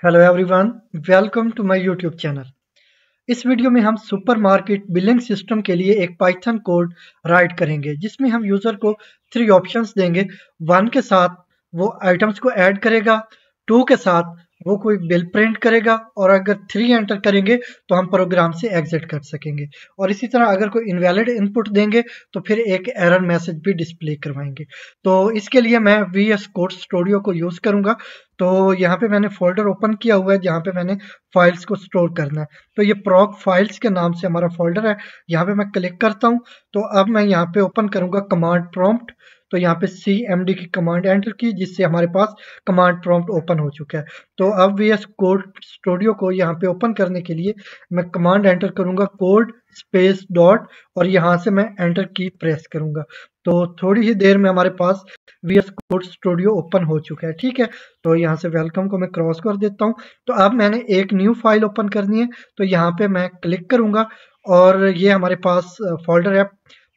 Hello everyone, welcome to my YouTube channel. इस video में हम सुपरमार्केट बिलिंग सिस्टम के लिए एक पाइथन कोड राइट करेंगे जिसमें हम यूजर को 3 ऑप्शंस देंगे। 1 के साथ वो आइटम्स को ऐड करेगा, 2 के साथ वो कोई बिल प्रिंट करेगा और अगर 3 एंटर करेंगे तो हम प्रोग्राम से एग्जिट कर सकेंगे। और इसी तरह अगर कोई इनवैलिड इनपुट देंगे तो फिर एक एरर मैसेज भी डिस्प्ले करवाएंगे। तो इसके लिए मैं VS कोड स्टूडियो को यूज करूंगा। तो यहाँ पे मैंने फोल्डर ओपन किया हुआ है जहाँ पे मैंने फाइल्स को स्टोर करना है। तो ये प्रॉक फाइल्स के नाम से हमारा फोल्डर है। यहाँ पे मैं क्लिक करता हूँ तो अब मैं यहाँ पे ओपन करूंगा कमांड प्रॉम्प्ट। तो यहाँ पे CMD की कमांड एंटर की जिससे हमारे पास कमांड प्रॉम्प्ट ओपन हो चुका है। तो अब VS कोड स्टूडियो को यहाँ पे ओपन करने के लिए मैं कमांड एंटर करूंगा कोड स्पेस डॉट और यहाँ से मैं एंटर की प्रेस करूंगा। तो थोड़ी ही देर में हमारे पास VS कोड स्टूडियो ओपन हो चुका है। ठीक है, तो यहाँ से वेलकम को मैं क्रॉस कर देता हूँ। तो अब मैंने एक न्यू फाइल ओपन करनी है तो यहाँ पे मैं क्लिक करूंगा और ये हमारे पास फोल्डर है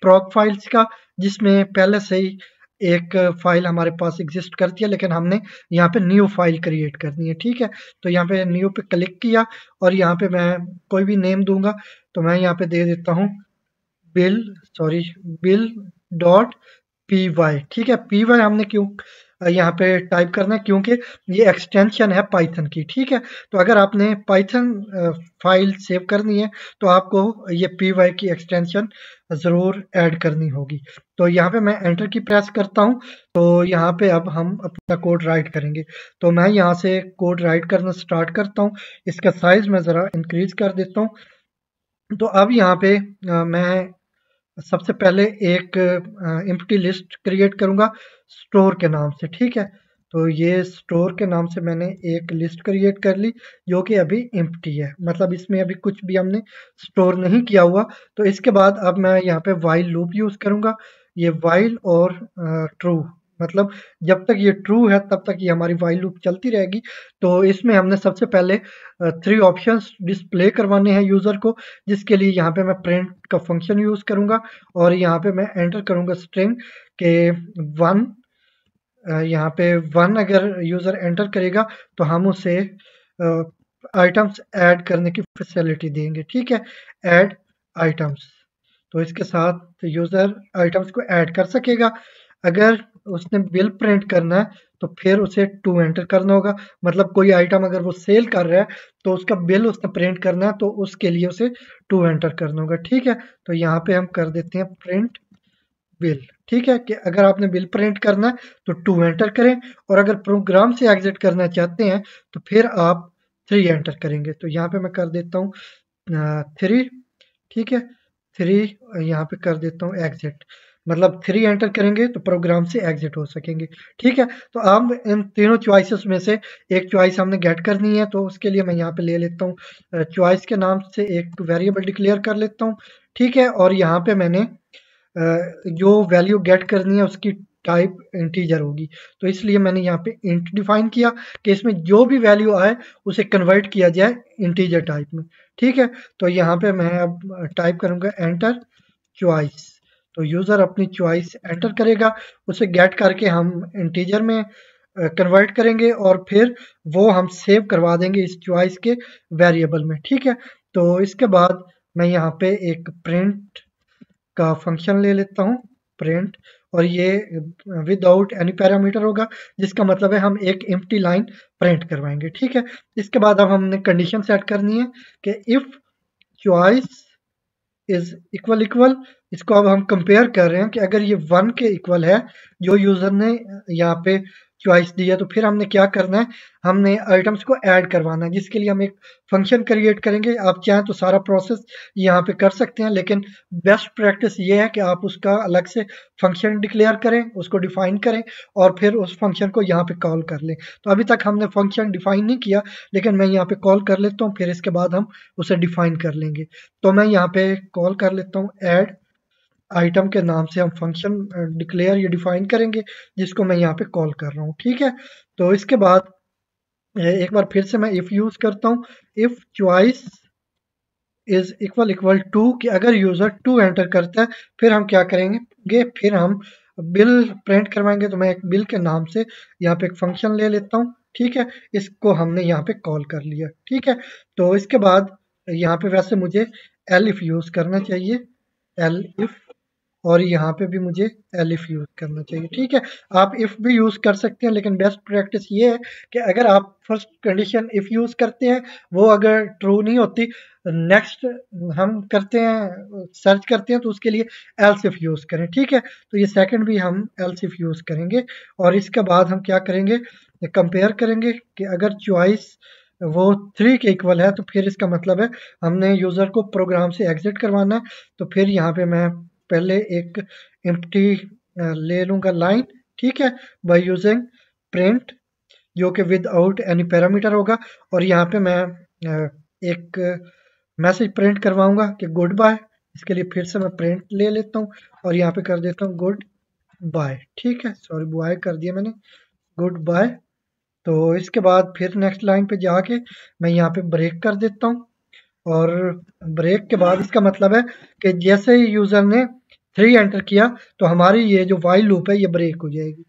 प्रॉक फाइल्स का जिसमें पहले से ही एक फाइल हमारे पास एग्जिस्ट करती है, लेकिन हमने यहाँ पे न्यू फाइल क्रिएट करनी है। ठीक है, तो यहाँ पे न्यू पे क्लिक किया और यहाँ पे मैं कोई भी नेम दूंगा। तो मैं यहाँ पे दे देता हूँ बिल डॉट py। ठीक है, py हमने क्यों यहाँ पे टाइप करना है क्योंकि ये एक्सटेंशन है पाइथन की। ठीक है, तो अगर आपने पाइथन फाइल सेव करनी है तो आपको ये py की एक्सटेंशन ज़रूर ऐड करनी होगी। तो यहाँ पे मैं एंटर की प्रेस करता हूँ। तो यहाँ पे अब हम अपना कोड राइट करेंगे। तो मैं यहाँ से कोड राइट करना स्टार्ट करता हूँ। इसका साइज मैं ज़रा इंक्रीज कर देता हूँ। तो अब यहाँ पे मैं सबसे पहले एक एम्प्टी लिस्ट क्रिएट करूंगा स्टोर के नाम से। ठीक है, तो ये स्टोर के नाम से मैंने एक लिस्ट क्रिएट कर ली जो कि अभी एम्प्टी है, मतलब इसमें अभी कुछ भी हमने स्टोर नहीं किया हुआ। तो इसके बाद अब मैं यहाँ पे वाइल लूप यूज करूंगा। ये वाइल और ट्रू, मतलब जब तक ये ट्रू है तब तक ये हमारी वाइल लूप चलती रहेगी। तो इसमें हमने सबसे पहले 3 ऑप्शंस डिस्प्ले करवाने हैं यूजर को, जिसके लिए यहाँ पे मैं प्रिंट का फंक्शन यूज करूंगा और यहाँ पे मैं एंटर करूंगा स्ट्रिंग के 1। यहाँ पे 1 अगर यूजर एंटर करेगा तो हम उसे आइटम्स ऐड करने की फैसिलिटी देंगे। ठीक है, ऐड आइटम्स, तो इसके साथ यूजर आइटम्स को ऐड कर सकेगा। अगर उसने बिल प्रिंट करना है तो फिर उसे 2 एंटर करना होगा, मतलब कोई आइटम अगर वो सेल कर रहा है तो उसका बिल उसने प्रिंट करना है तो उसके लिए उसे 2 एंटर करना होगा। ठीक है, तो यहाँ पे हम कर देते हैं प्रिंट बिल। ठीक है, कि अगर आपने बिल प्रिंट करना है तो 2 एंटर करें और अगर प्रोग्राम से एग्जिट करना चाहते हैं तो फिर आप 3 एंटर करेंगे। तो यहाँ पे मैं कर देता हूँ 3। ठीक है, 3 यहाँ पे कर देता हूँ एग्जिट, मतलब 3 एंटर करेंगे तो प्रोग्राम से एग्जिट हो सकेंगे। ठीक है, तो अब इन तीनों चॉइसेस में से एक चॉइस हमने गेट करनी है। तो उसके लिए मैं यहाँ पे ले लेता हूँ चॉइस के नाम से एक वेरिएबल डिक्लेयर कर लेता हूँ। ठीक है, और यहाँ पे मैंने जो वैल्यू गेट करनी है उसकी टाइप इंटीजर होगी। तो इसलिए मैंने यहाँ पे इंट डिफाइन किया कि इसमें जो भी वैल्यू आए उसे कन्वर्ट किया जाए इंटीजर टाइप में। ठीक है, तो यहाँ पे मैं अब टाइप करूंगा एंटर चॉइस। तो यूजर अपनी चॉइस एंटर करेगा, उसे गेट करके हम इंटीजर में कन्वर्ट करेंगे और फिर वो हम सेव करवा देंगे इस चॉइस के वेरिएबल में। ठीक है, तो इसके बाद मैं यहाँ पे एक प्रिंट का फंक्शन ले लेता हूँ प्रिंट, और ये विदाउट एनी पैरामीटर होगा जिसका मतलब है हम एक एम्प्टी लाइन प्रिंट करवाएंगे। ठीक है, इसके बाद अब हमने कंडीशन सेट करनी है कि if choice is equal equal, इसको अब हम कंपेयर कर रहे हैं कि अगर ये 1 के इक्वल है जो यूजर ने यहाँ पे चॉइस दी है तो फिर हमने क्या करना है, हमने आइटम्स को ऐड करवाना है जिसके लिए हम एक फंक्शन क्रिएट करेंगे। आप चाहें तो सारा प्रोसेस यहाँ पे कर सकते हैं, लेकिन बेस्ट प्रैक्टिस ये है कि आप उसका अलग से फंक्शन डिक्लेयर करें, उसको डिफाइन करें और फिर उस फंक्शन को यहाँ पे कॉल कर लें। तो अभी तक हमने फंक्शन डिफाइन नहीं किया, लेकिन मैं यहाँ पे कॉल कर लेता हूँ, फिर इसके बाद हम उसे डिफाइन कर लेंगे। तो मैं यहाँ पे कॉल कर लेता हूँ ऐड आइटम के नाम से हम फंक्शन डिक्लेयर ये डिफाइन करेंगे जिसको मैं यहाँ पे कॉल कर रहा हूँ। ठीक है, तो इसके बाद एक बार फिर से मैं इफ यूज करता हूँ, if choice is equal equal to, कि अगर यूजर 2 एंटर करता है फिर हम क्या करेंगे, फिर हम बिल प्रिंट करवाएंगे। तो मैं एक बिल के नाम से यहाँ पे एक फंक्शन ले लेता हूँ ठीक है, इसको हमने यहाँ पे कॉल कर लिया। ठीक है, तो इसके बाद यहाँ पे वैसे मुझे एलिफ यूज करना चाहिए, एलिफ, और यहाँ पे भी मुझे एलिफ यूज करना चाहिए। ठीक है, आप इफ भी यूज कर सकते हैं, लेकिन बेस्ट प्रैक्टिस ये है कि अगर आप फर्स्ट कंडीशन इफ यूज करते हैं, वो अगर ट्रू नहीं होती, नेक्स्ट हम करते हैं, सर्च करते हैं, तो उसके लिए एल्स इफ यूज करें। ठीक है, तो ये सेकंड भी हम एल्स इफ यूज करेंगे, और इसके बाद हम क्या करेंगे, कंपेयर करेंगे कि अगर चॉइस वो 3 के इक्वल है, तो फिर इसका मतलब है हमने यूजर को प्रोग्राम से एग्जिट करवाना है। तो फिर यहाँ पे मैं पहले एक एम्प्टी ले लूंगा लाइन। ठीक है, बाय यूजिंग प्रिंट, जो कि विदाउट एनी पैरामीटर होगा, और यहाँ पे मैं एक मैसेज प्रिंट करवाऊंगा कि गुड बाय। इसके लिए फिर से मैं प्रिंट ले लेता हूँ और यहाँ पे कर देता हूँ गुड बाय। ठीक है, सॉरी बाय कर दिया मैंने, गुड बाय। तो इसके बाद फिर नेक्स्ट लाइन पे जाके मैं यहाँ पे ब्रेक कर देता हूँ, और ब्रेक के बाद इसका मतलब है कि जैसे ही यूजर ने 3 एंटर किया, तो हमारी ये जो वाइल लूप है ये ब्रेक हो जाएगी।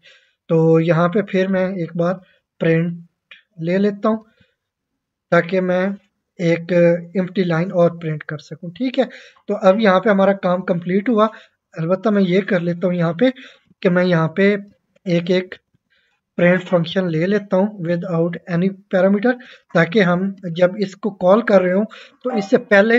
तो यहाँ पे फिर मैं एक बार प्रिंट ले लेता हूँ, ताकि मैं एक एम्प्टी लाइन और प्रिंट कर सकूं। ठीक है, तो अब यहाँ पे हमारा काम कंप्लीट हुआ। अलबत्ता मैं ये कर लेता हूँ यहाँ पे कि मैं यहाँ पे एक एक प्रिंट फंक्शन ले लेता हूँ विदाउट एनी पैरामीटर, ताकि हम जब इसको कॉल कर रहे हो तो इससे पहले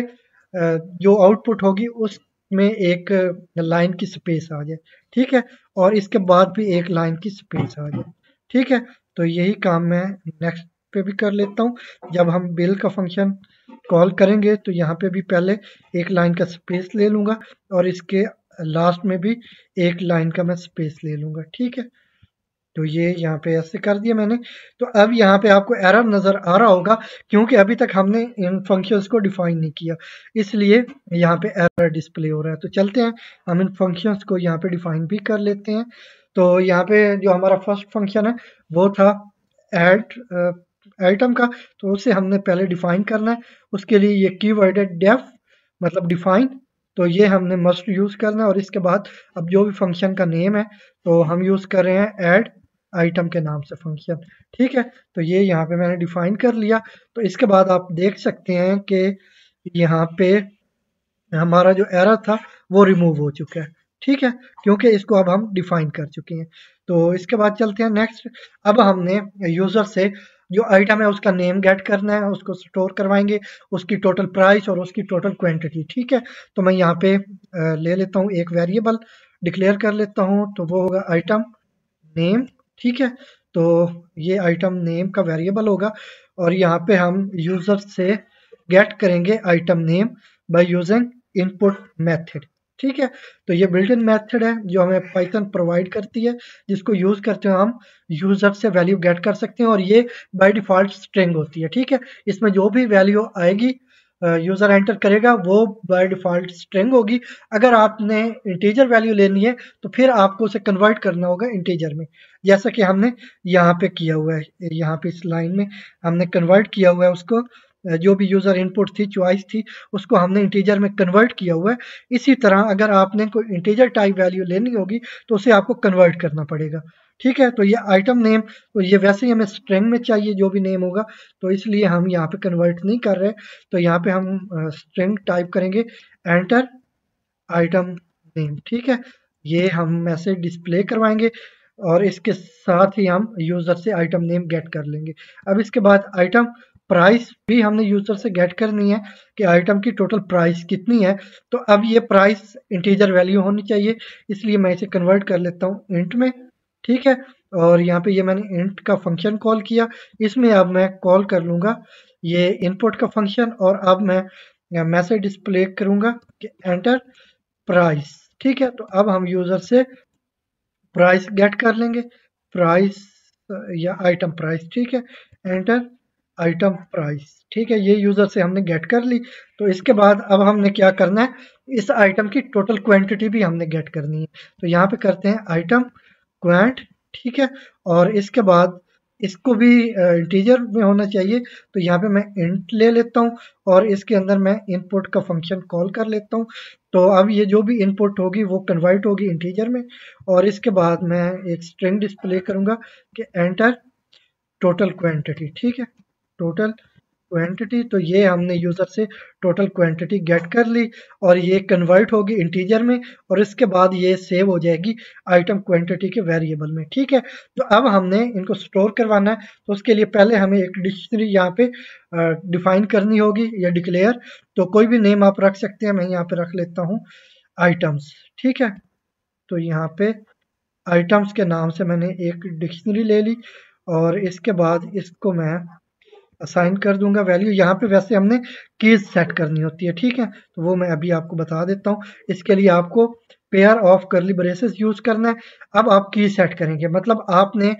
जो आउटपुट होगी उसमें एक लाइन की स्पेस आ जाए। ठीक है, और इसके बाद भी एक लाइन की स्पेस आ जाए। ठीक है, तो यही काम मैं नेक्स्ट पे भी कर लेता हूँ। जब हम बिल का फंक्शन कॉल करेंगे, तो यहाँ पे भी पहले एक लाइन का स्पेस ले लूंगा, और इसके लास्ट में भी एक लाइन का मैं स्पेस ले लूंगा। ठीक है, तो ये यहाँ पे ऐसे कर दिया मैंने। तो अब यहाँ पे आपको एरर नजर आ रहा होगा, क्योंकि अभी तक हमने इन फंक्शंस को डिफाइन नहीं किया, इसलिए यहाँ पे एरर डिस्प्ले हो रहा है। तो चलते हैं, हम इन फंक्शंस को यहाँ पे डिफाइन भी कर लेते हैं। तो यहाँ पे जो हमारा फर्स्ट फंक्शन है वो था ऐड आइटम का, तो उसे हमने पहले डिफाइन करना है। उसके लिए ये कीवर्ड है डेफ, मतलब डिफाइन, तो ये हमने मस्ट यूज करना है। और इसके बाद अब जो भी फंक्शन का नेम है, तो हम यूज कर रहे हैं ऐड आइटम के नाम से फंक्शन। ठीक है, तो ये यहाँ पे मैंने डिफाइन कर लिया। तो इसके बाद आप देख सकते हैं कि यहाँ पे हमारा जो एरर था वो रिमूव हो चुका है। ठीक है, क्योंकि इसको अब हम डिफाइन कर चुके हैं। तो इसके बाद चलते हैं नेक्स्ट। अब हमने यूजर से जो आइटम है उसका नेम गेट करना है, उसको स्टोर करवाएंगे, उसकी टोटल प्राइस और उसकी टोटल क्वांटिटी। ठीक है, तो मैं यहाँ पे ले लेता हूँ एक वेरिएबल, डिक्लेयर कर लेता हूँ, तो वो होगा आइटम नेम। ठीक है, तो ये आइटम नेम का वेरिएबल होगा, और यहाँ पे हम यूजर से गेट करेंगे item name by using input method. ठीक है, तो ये बिल्ट इन मेथड है जो हमें पाइथन प्रोवाइड करती है, जिसको यूज करते हुए हम यूजर से वैल्यू गेट कर सकते हैं, और ये बाय डिफॉल्ट स्ट्रिंग होती है। ठीक है, इसमें जो भी वैल्यू आएगी यूजर एंटर करेगा वो बाय डिफॉल्ट स्ट्रिंग होगी। अगर आपने इंटीजर वैल्यू लेनी है, तो फिर आपको उसे कन्वर्ट करना होगा इंटीजर में, जैसा कि हमने यहाँ पे किया हुआ है। यहाँ पे इस लाइन में हमने कन्वर्ट किया हुआ है उसको, जो भी यूजर इनपुट थी, चॉइस थी, उसको हमने इंटीजर में कन्वर्ट किया हुआ है। इसी तरह अगर आपने कोई इंटीजर टाइप वैल्यू लेनी होगी, तो उसे आपको कन्वर्ट करना पड़ेगा। ठीक है, तो ये आइटम नेम, तो ये वैसे ही हमें स्ट्रिंग में चाहिए जो भी नेम होगा, तो इसलिए हम यहाँ पे कन्वर्ट नहीं कर रहे। तो यहाँ पे हम स्ट्रिंग टाइप करेंगे, एंटर आइटम नेम। ठीक है, ये हम मैसेज डिस्प्ले करवाएंगे, और इसके साथ ही हम यूजर से आइटम नेम गेट कर लेंगे। अब इसके बाद आइटम प्राइस भी हमने यूजर से गेट करनी है कि आइटम की टोटल प्राइस कितनी है। तो अब ये प्राइस इंटीजर वैल्यू होनी चाहिए, इसलिए मैं इसे कन्वर्ट कर लेता हूँ इंट में। ठीक है, और यहाँ पे ये मैंने इंट का फंक्शन कॉल किया, इसमें अब मैं कॉल कर लूंगा ये इनपुट का फंक्शन, और अब मैं मैसेज डिस्प्ले करूंगा कि एंटर प्राइस। ठीक है, तो अब हम यूजर से प्राइस गेट कर लेंगे, प्राइस या आइटम प्राइस। ठीक है, एंटर आइटम प्राइस। ठीक है, ये यूजर से हमने गेट कर ली। तो इसके बाद अब हमने क्या करना है, इस आइटम की टोटल क्वांटिटी भी हमने गेट करनी है। तो यहाँ पे करते हैं आइटम क्वांट। ठीक है, और इसके बाद इसको भी इंटीजर में होना चाहिए, तो यहाँ पे मैं इंट ले लेता हूँ, और इसके अंदर मैं इनपुट का फंक्शन कॉल कर लेता हूँ। तो अब ये जो भी इनपुट होगी वो कन्वर्ट होगी इंटीजर में, और इसके बाद मैं एक स्ट्रिंग डिस्प्ले करूंगा कि एंटर टोटल क्वांटिटी, ठीक है, टोटल क्वांटिटी। तो ये हमने यूजर से टोटल क्वांटिटी गेट कर ली और ये कन्वर्ट होगी इंटीजर में और इसके बाद ये सेव हो जाएगी आइटम क्वांटिटी के वेरिएबल में, ठीक है। तो अब हमने इनको स्टोर करवाना है, तो उसके लिए पहले हमें एक डिक्शनरी यहाँ पे डिफाइन करनी होगी या डिक्लेयर। तो कोई भी नेम आप रख सकते हैं, मैं यहाँ पे रख लेता हूँ आइटम्स, ठीक है। तो यहाँ पे आइटम्स के नाम से मैंने एक डिक्शनरी ले ली और इसके बाद इसको मैं असाइन कर दूंगा वैल्यू। यहाँ पे वैसे हमने कीज सेट करनी होती है, ठीक है, तो वो मैं अभी आपको बता देता हूँ। इसके लिए आपको पेयर ऑफ करली ब्रेसेस यूज करना है। अब आप की सेट करेंगे, मतलब आपने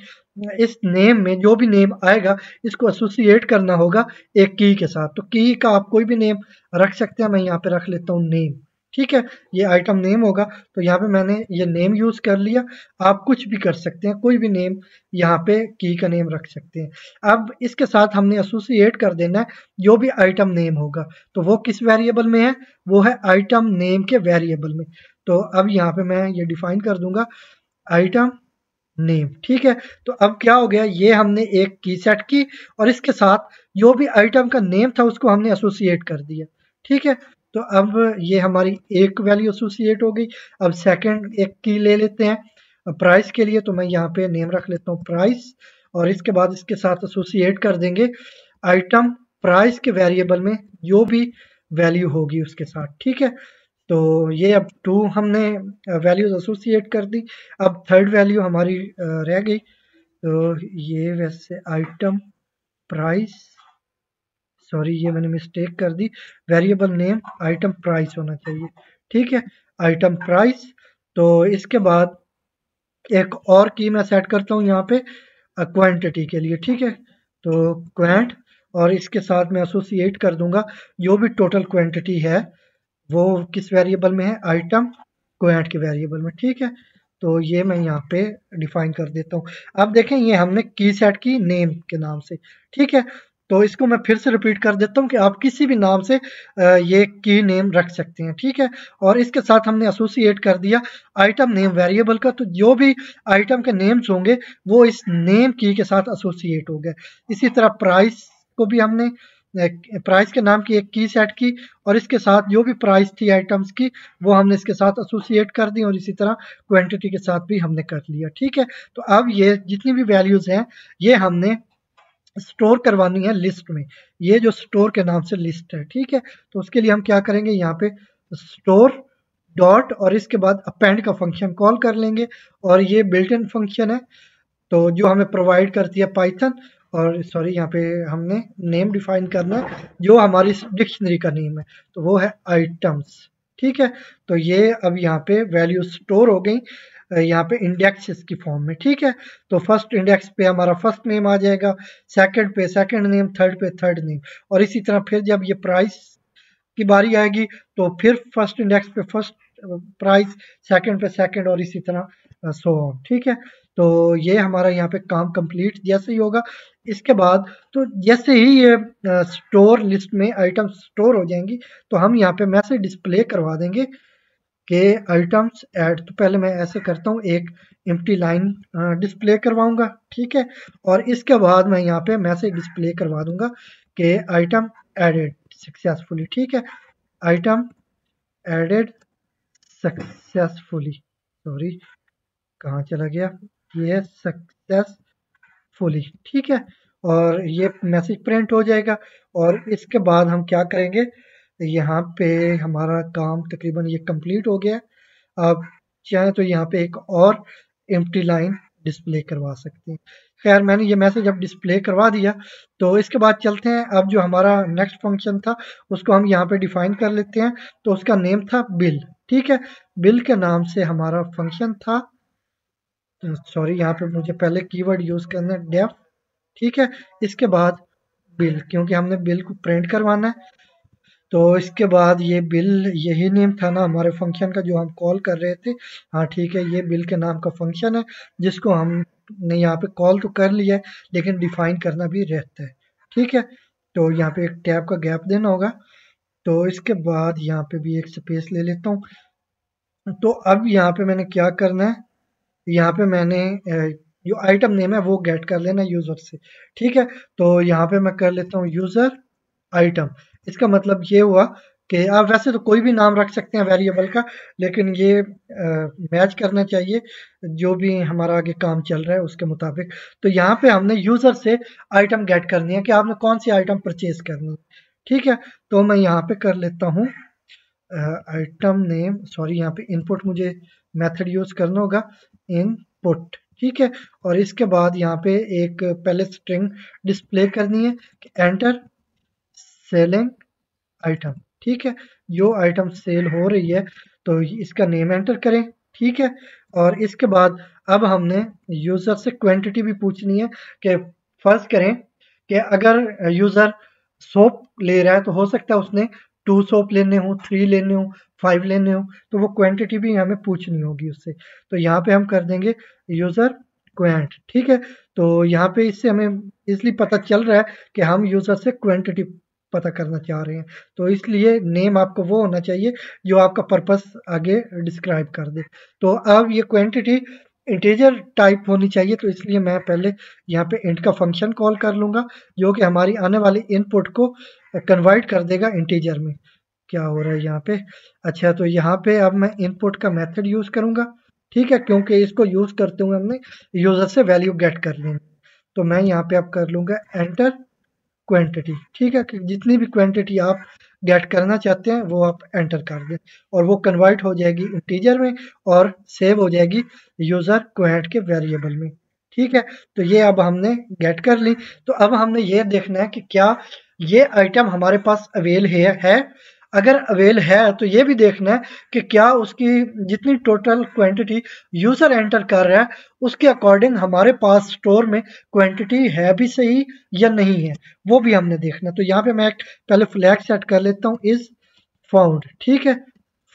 इस नेम में जो भी नेम आएगा इसको एसोसिएट करना होगा एक की के साथ। तो की का आप कोई भी नेम रख सकते हैं, मैं यहाँ पे रख लेता हूँ नेम, ठीक है, ये आइटम नेम होगा। तो यहाँ पे मैंने ये नेम यूज कर लिया, आप कुछ भी कर सकते हैं, कोई भी नेम यहाँ पे की का नेम रख सकते हैं। अब इसके साथ हमने एसोसिएट कर देना है जो भी आइटम नेम होगा, तो वो किस वेरिएबल में है, वो है आइटम नेम के वेरिएबल में। तो अब यहाँ पे मैं ये डिफाइन कर दूंगा आइटम नेम, ठीक है। तो अब क्या हो गया, ये हमने एक की सेट की और इसके साथ जो भी आइटम का नेम था उसको हमने एसोसिएट कर दिया, ठीक है। तो अब ये हमारी एक वैल्यू एसोसिएट हो गई। अब सेकंड एक की ले लेते हैं प्राइस के लिए, तो मैं यहाँ पे नेम रख लेता हूँ प्राइस और इसके बाद इसके साथ एसोसिएट कर देंगे आइटम प्राइस के वेरिएबल में जो भी वैल्यू होगी उसके साथ, ठीक है। तो ये अब 2 हमने वैल्यूज एसोसिएट कर दी। अब थर्ड वैल्यू हमारी रह गई, तो ये वैसे आइटम प्राइस, सॉरी ये मैंने मिस्टेक कर दी, वेरिएबल नेम आइटम प्राइस होना चाहिए, ठीक है, आइटम प्राइस। तो इसके बाद एक और की मैं सेट करता हूँ यहाँ पे क्वांटिटी के लिए, ठीक है। तो क्वांट और इसके साथ मैं एसोसिएट कर दूंगा जो भी टोटल क्वांटिटी है वो किस वेरिएबल में है, आइटम क्वांट के वेरिएबल में, ठीक है। तो ये मैं यहाँ पे डिफाइन कर देता हूँ। अब देखें ये हमने की सेट की नेम के नाम से, ठीक है। तो इसको मैं फिर से रिपीट कर देता हूँ कि आप किसी भी नाम से ये की नेम रख सकते हैं, ठीक है। और इसके साथ हमने एसोसिएट कर दिया आइटम नेम वेरिएबल का, तो जो भी आइटम के नेम्स होंगे वो इस नेम की के साथ एसोसिएट हो गए। इसी तरह प्राइस को भी हमने प्राइस के नाम की एक की सेट की और इसके साथ जो भी प्राइस थी आइटम्स की वो हमने इसके साथ एसोसिएट कर दी और इसी तरह क्वांटिटी के साथ भी हमने कर लिया, ठीक है। तो अब ये जितनी भी वैल्यूज हैं ये हमने स्टोर करवानी है लिस्ट में, ये जो स्टोर के नाम से लिस्ट है, ठीक है। तो उसके लिए हम क्या करेंगे, यहाँ पे स्टोर डॉट और इसके बाद अपेंड का फंक्शन कॉल कर लेंगे और ये बिल्ट इन फंक्शन है तो जो हमें प्रोवाइड करती है पाइथन। और सॉरी यहाँ पे हमने नेम डिफाइन करना है जो हमारी डिक्शनरी का नेम है, तो वो है आइटम्स, ठीक है। तो ये अब यहाँ पे वैल्यू स्टोर हो गई यहाँ पे इंडेक्सेस की फॉर्म में, ठीक है। तो फर्स्ट इंडेक्स पे हमारा फर्स्ट नेम आ जाएगा, सेकंड पे सेकंड नेम, थर्ड पे थर्ड नेम और इसी तरह फिर जब ये प्राइस की बारी आएगी तो फिर फर्स्ट इंडेक्स पे फर्स्ट प्राइस, सेकंड पे सेकंड और इसी तरह सो ऑन, ठीक है। तो ये हमारा यहाँ पे काम कंप्लीट जैसे ही होगा इसके बाद, तो जैसे ही ये स्टोर लिस्ट में आइटम स्टोर हो जाएंगी तो हम यहाँ पे मैसेज डिस्प्ले करवा देंगे कि आइटम्स ऐड। तो पहले मैं ऐसे करता हूँ, एक एम्प्टी लाइन डिस्प्ले करवाऊंगा, ठीक है। और इसके बाद मैं यहाँ पे मैसेज डिस्प्ले करवा दूंगा कि आइटम एडेड सक्सेसफुली, ठीक है, आइटम एडेड सक्सेसफुली, सॉरी कहाँ चला गया, ये सक्सेसफुली, ठीक है। और ये मैसेज प्रिंट हो जाएगा और इसके बाद हम क्या करेंगे, यहाँ पे हमारा काम तकरीबन ये कंप्लीट हो गया। आप चाहें तो यहाँ पे एक और एम्प्टी लाइन डिस्प्ले करवा सकते हैं। खैर मैंने ये मैसेज अब डिस्प्ले करवा दिया, तो इसके बाद चलते हैं अब जो हमारा नेक्स्ट फंक्शन था उसको हम यहाँ पे डिफाइन कर लेते हैं। तो उसका नेम था बिल, ठीक है, बिल के नाम से हमारा फंक्शन था, सॉरी यहाँ पे मुझे पहले कीवर्ड यूज करना है डेफ, ठीक है, इसके बाद बिल क्योंकि हमने बिल को प्रिंट करवाना है। तो इसके बाद ये बिल, यही नेम था ना हमारे फंक्शन का जो हम कॉल कर रहे थे, हाँ ठीक है, ये बिल के नाम का फंक्शन है जिसको हमने यहाँ पे कॉल तो कर लिया है लेकिन डिफाइन करना भी रहता है, ठीक है। तो यहाँ पे एक टैब का गैप देना होगा, तो इसके बाद यहाँ पे भी एक स्पेस ले लेता हूँ। तो अब यहाँ पे मैंने क्या करना है, यहाँ पे मैंने जो आइटम नेम है वो गेट कर लेना यूजर से। ठीक है, तो यहाँ पे मैं कर लेता हूँ यूजर आइटम। इसका मतलब ये हुआ कि आप वैसे तो कोई भी नाम रख सकते हैं वेरिएबल का, लेकिन ये मैच करना चाहिए जो भी हमारा आगे काम चल रहा है उसके मुताबिक। तो यहाँ पे हमने यूजर से आइटम गेट करनी है कि आपने कौन सी आइटम परचेज करनी है। ठीक है, तो मैं यहाँ पे कर लेता हूँ आइटम नेम, सॉरी यहाँ पे इनपुट मुझे मेथड यूज करना होगा, इनपुट। ठीक है, और इसके बाद यहाँ पे एक पहले स्ट्रिंग डिस्प्ले करनी है कि एंटर सेलिंग आइटम। ठीक है, जो आइटम सेल हो रही है तो इसका नेम एंटर करें। ठीक है, और इसके बाद अब हमने यूजर से क्वांटिटी भी पूछनी है कि फर्ज करें कि अगर यूजर सोप ले रहा है तो हो सकता है उसने 2 सोप लेने हो, 3 लेने हो, 5 लेने हो, तो वो क्वांटिटी भी हमें पूछनी होगी उससे। तो यहाँ पे हम कर देंगे यूजर क्वांट। ठीक है, तो यहाँ पे इससे हमें इसलिए पता चल रहा है कि हम यूजर से क्वांटिटी पता करना चाह रहे हैं, तो इसलिए नेम आपको वो होना चाहिए जो आपका पर्पस आगे डिस्क्राइब कर दे। तो अब ये क्वांटिटी इंटीजर टाइप होनी चाहिए, तो इसलिए मैं पहले यहाँ पे इंट का फंक्शन कॉल कर लूंगा जो कि हमारी आने वाली इनपुट को कन्वर्ट कर देगा इंटीजर में। क्या हो रहा है यहाँ पे? अच्छा, तो यहाँ पे अब मैं इनपुट का मेथड यूज करूंगा। ठीक है, क्योंकि इसको यूज करते हुए हमने यूजर से वैल्यू गेट कर लेनी। तो मैं यहाँ पे अब कर लूंगा एंटर क्वांटिटी। ठीक है, कि जितनी भी क्वांटिटी आप गेट करना चाहते हैं वो आप एंटर कर दें और वो कन्वर्ट हो जाएगी इंटीजर में और सेव हो जाएगी यूजर क्वांट के वेरिएबल में। ठीक है, तो ये अब हमने गेट कर ली। तो अब हमने ये देखना है कि क्या ये आइटम हमारे पास अवेल है। अगर अवेल है तो ये भी देखना है कि क्या उसकी जितनी टोटल क्वांटिटी यूजर एंटर कर रहा है उसके अकॉर्डिंग हमारे पास स्टोर में क्वांटिटी है भी सही या नहीं है, वो भी हमने देखना। तो यहाँ पे मैं एक पहले फ्लैग सेट कर लेता हूँ, इज फाउंड। ठीक है,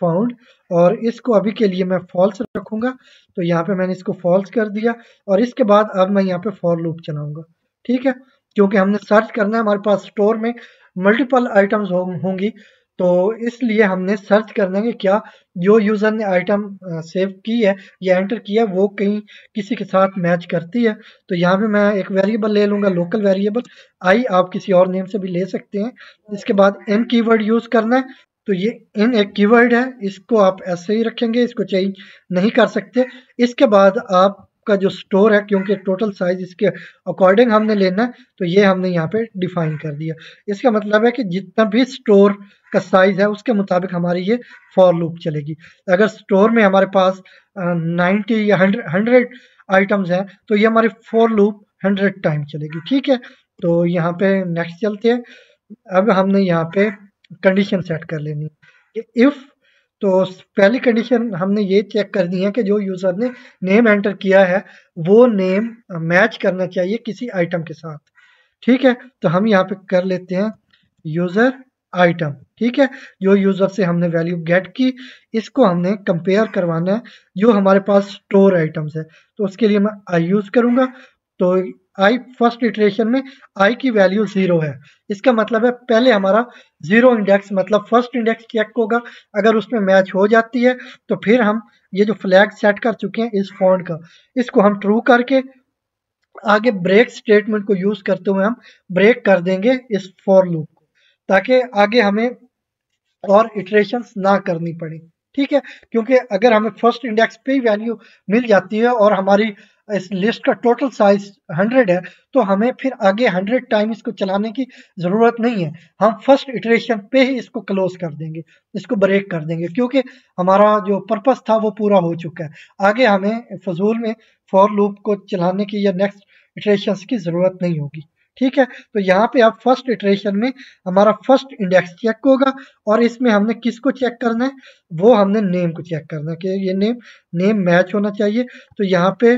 फाउंड, और इसको अभी के लिए मैं फॉल्स रखूंगा। तो यहाँ पे मैंने इसको फॉल्स कर दिया और इसके बाद अब मैं यहाँ पे फॉर लूप चलाऊंगा। ठीक है, क्योंकि हमने सर्च करना है, हमारे पास स्टोर में मल्टीपल आइटम्स होंगी, तो इसलिए हमने सर्च करना है कि क्या जो यूजर ने आइटम सेव की है या एंटर किया है वो कहीं किसी के साथ मैच करती है। तो यहाँ पे मैं एक वेरिएबल ले लूंगा, लोकल वेरिएबल आई, आप किसी और नेम से भी ले सकते हैं। इसके बाद इन कीवर्ड यूज करना है। तो ये इन एक कीवर्ड है, इसको आप ऐसे ही रखेंगे, इसको चेंज नहीं कर सकते। इसके बाद आपका जो स्टोर है, क्योंकि टोटल साइज इसके अकॉर्डिंग हमने लेना है, तो ये हमने यहाँ पे डिफाइन कर दिया। इसका मतलब है कि जितना भी स्टोर का साइज है उसके मुताबिक हमारी ये फॉर लूप चलेगी। अगर स्टोर में हमारे पास 90 या 100 आइटम्स हैं तो ये हमारी फॉर लूप 100 टाइम चलेगी। ठीक है, तो यहाँ पे नेक्स्ट चलते हैं। अब हमने यहाँ पे कंडीशन सेट कर लेनी है कि इफ, तो पहली कंडीशन हमने ये चेक करनी है कि जो यूजर ने नेम एंटर किया है वो नेम मैच करना चाहिए किसी आइटम के साथ। ठीक है, तो हम यहाँ पे कर लेते हैं यूजर आइटम। ठीक है, जो यूजर से हमने वैल्यू गेट की इसको हमने कंपेयर करवाना है जो हमारे पास स्टोर आइटम्स है। तो उसके लिए मैं आई यूज करूंगा। तो आई फर्स्ट इटरेशन में आई की वैल्यू 0 है, इसका मतलब है पहले हमारा 0 इंडेक्स मतलब फर्स्ट इंडेक्स चेक होगा। अगर उसमें मैच हो जाती है तो फिर हम ये जो फ्लैग सेट कर चुके हैं इस फॉन्ट का, इसको हम ट्रू करके आगे ब्रेक स्टेटमेंट को यूज करते हुए हम ब्रेक कर देंगे इस फॉर लूप को, ताकि आगे हमें और इटरेशंस ना करनी पड़े। ठीक है, क्योंकि अगर हमें फर्स्ट इंडेक्स पे ही वैल्यू मिल जाती है और हमारी इस लिस्ट का टोटल साइज 100 है तो हमें फिर आगे 100 टाइम इसको चलाने की जरूरत नहीं है। हम फर्स्ट इटरेशन पे ही इसको क्लोज कर देंगे, इसको ब्रेक कर देंगे, क्योंकि हमारा जो पर्पस था वो पूरा हो चुका है। आगे हमें फजूल में फॉर लूप को चलाने की या नेक्स्ट इटरेशंस की जरूरत नहीं होगी। ठीक है, तो यहाँ पे आप फर्स्ट इटरेशन में हमारा फर्स्ट इंडेक्स चेक होगा और इसमें हमने किसको चेक करना है, वो हमने नेम को चेक करना है कि ये नेम मैच होना चाहिए। तो यहाँ पे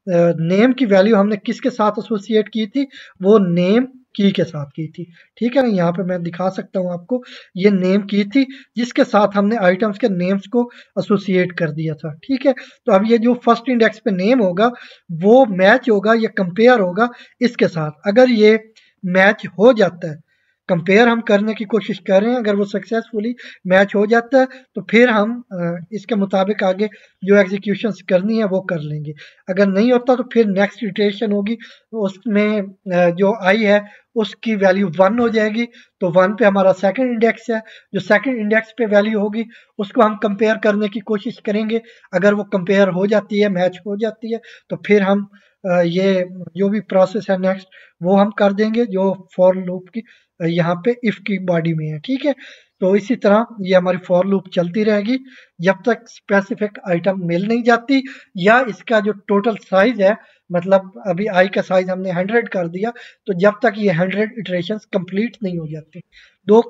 नेम की वैल्यू हमने किसके साथ एसोसिएट की थी, वो नेम की के साथ की थी। ठीक है ना, यहाँ पे मैं दिखा सकता हूँ आपको, ये नेम की थी जिसके साथ हमने आइटम्स के नेम्स को एसोसिएट कर दिया था। ठीक है, तो अब ये जो फर्स्ट इंडेक्स पे नेम होगा वो मैच होगा या कंपेयर होगा इसके साथ। अगर ये मैच हो जाता है, कंपेयर हम करने की कोशिश कर रहे हैं। अगर वो सक्सेसफुली मैच हो जाता है तो फिर हम इसके मुताबिक आगे जो एग्जीक्यूशंस करनी है वो कर लेंगे। अगर नहीं होता तो फिर नेक्स्ट इटरेशन होगी, तो उसमें जो आई है उसकी वैल्यू 1 हो जाएगी, तो 1 पे हमारा सेकंड इंडेक्स है, जो सेकंड इंडेक्स पे वैल्यू होगी उसको हम कंपेयर करने की कोशिश करेंगे। अगर वो कंपेयर हो जाती है, मैच हो जाती है, तो फिर हम ये जो भी प्रोसेस है नेक्स्ट वो हम कर देंगे जो फॉर लूप की यहाँ पे इफ की बॉडी में है। ठीक है, तो इसी तरह ये हमारी फॉर लूप चलती रहेगी जब तक स्पेसिफिक आइटम मिल नहीं जाती या इसका जो टोटल साइज है, मतलब अभी आई का साइज हमने 100 कर दिया, तो जब तक ये 100 इटरेशंस कंप्लीट नहीं हो जाती। दो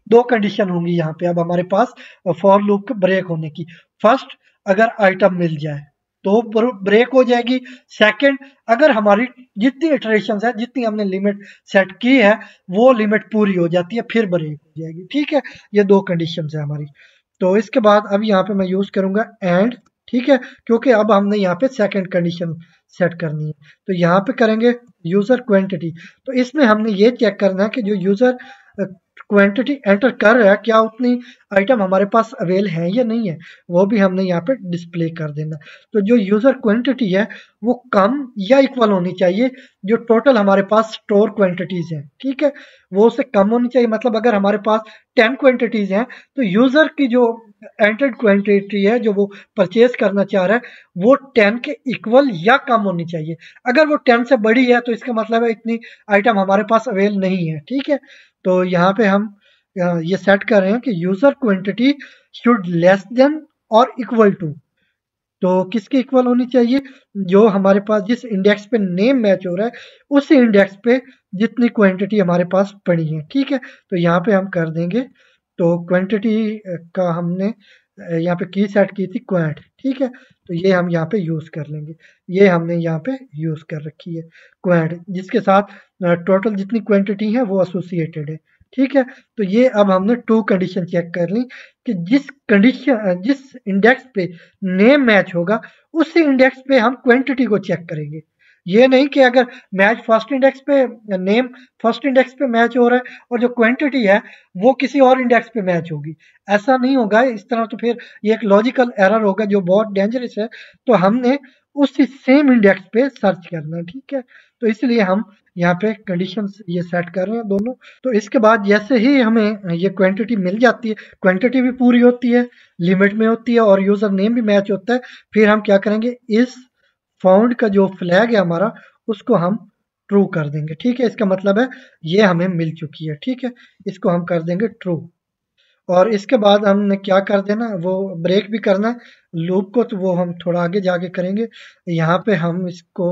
दो कंडीशन होंगी यहाँ पे अब हमारे पास फॉर लूप के ब्रेक होने की। फर्स्ट, अगर आइटम मिल जाए तो ब्रेक हो जाएगी। सेकंड, अगर हमारी जितनी इटरेशंस है, जितनी हमने लिमिट सेट की है, वो लिमिट पूरी हो जाती है, फिर ब्रेक हो जाएगी। ठीक है, ये दो कंडीशंस है हमारी। तो इसके बाद अब यहाँ पे मैं यूज करूंगा एंड। ठीक है, क्योंकि अब हमने यहाँ पे सेकंड कंडीशन सेट करनी है, तो यहाँ पे करेंगे यूजर क्वांटिटी। तो इसमें हमने ये चेक करना है कि जो यूजर क्वांटिटी एंटर कर रहा है क्या उतनी आइटम हमारे पास अवेल है या नहीं है, वो भी हमने यहाँ पे डिस्प्ले कर देना। तो जो यूजर क्वांटिटी है वो कम या इक्वल होनी चाहिए जो टोटल हमारे पास स्टोर क्वांटिटीज है। ठीक है, वो उससे कम होनी चाहिए। मतलब अगर हमारे पास 10 क्वांटिटीज हैं तो यूजर की जो एंटर्ड क्वांटिटी है जो वो परचेज करना चाह रहा है वो 10 के इक्वल या कम होनी चाहिए। अगर वो 10 से बड़ी है तो इसका मतलब है इतनी आइटम हमारे पास अवेल नहीं है। ठीक है, तो यहाँ पे हम ये सेट कर रहे हैं कि user quantity should less than और इक्वल टू। तो किसके इक्वल होनी चाहिए, जो हमारे पास जिस इंडेक्स पे नेम मैच हो रहा है उस इंडेक्स पे जितनी क्वांटिटी हमारे पास पड़ी है। ठीक है, तो यहाँ पे हम कर देंगे, तो क्वांटिटी का हमने यहाँ पे की सेट की थी क्वांट। ठीक है, तो ये हम यहाँ पे यूज कर लेंगे। ये हमने यहाँ पे यूज कर रखी है क्वांट, जिसके साथ टोटल जितनी क्वांटिटी है वो एसोसिएटेड है। ठीक है, तो ये अब हमने टू कंडीशन चेक कर ली कि जिस इंडेक्स पे नेम मैच होगा उसी इंडेक्स पे हम क्वांटिटी को चेक करेंगे। ये नहीं कि अगर मैच फर्स्ट इंडेक्स पे, नेम फर्स्ट इंडेक्स पे मैच हो रहा है और जो क्वांटिटी है वो किसी और इंडेक्स पे मैच होगी, ऐसा नहीं होगा। इस तरह तो फिर ये एक लॉजिकल एरर होगा जो बहुत डेंजरस है। तो हमने उसी सेम इंडेक्स पे सर्च करना है। ठीक है, तो इसलिए हम यहाँ पे कंडीशंस ये सेट कर रहे हैं दोनों। तो इसके बाद जैसे ही हमें ये क्वांटिटी मिल जाती है, क्वांटिटी भी पूरी होती है, लिमिट में होती है और यूजर नेम भी मैच होता है, फिर हम क्या करेंगे, इस फाउंड का जो फ्लैग है हमारा उसको हम ट्रू कर देंगे। ठीक है, इसका मतलब है ये हमें मिल चुकी है। ठीक है, इसको हम कर देंगे ट्रू। और इसके बाद हमने क्या कर देना, वो ब्रेक भी करना है लूप को, तो वो हम थोड़ा आगे जाके करेंगे। यहाँ पे हम इसको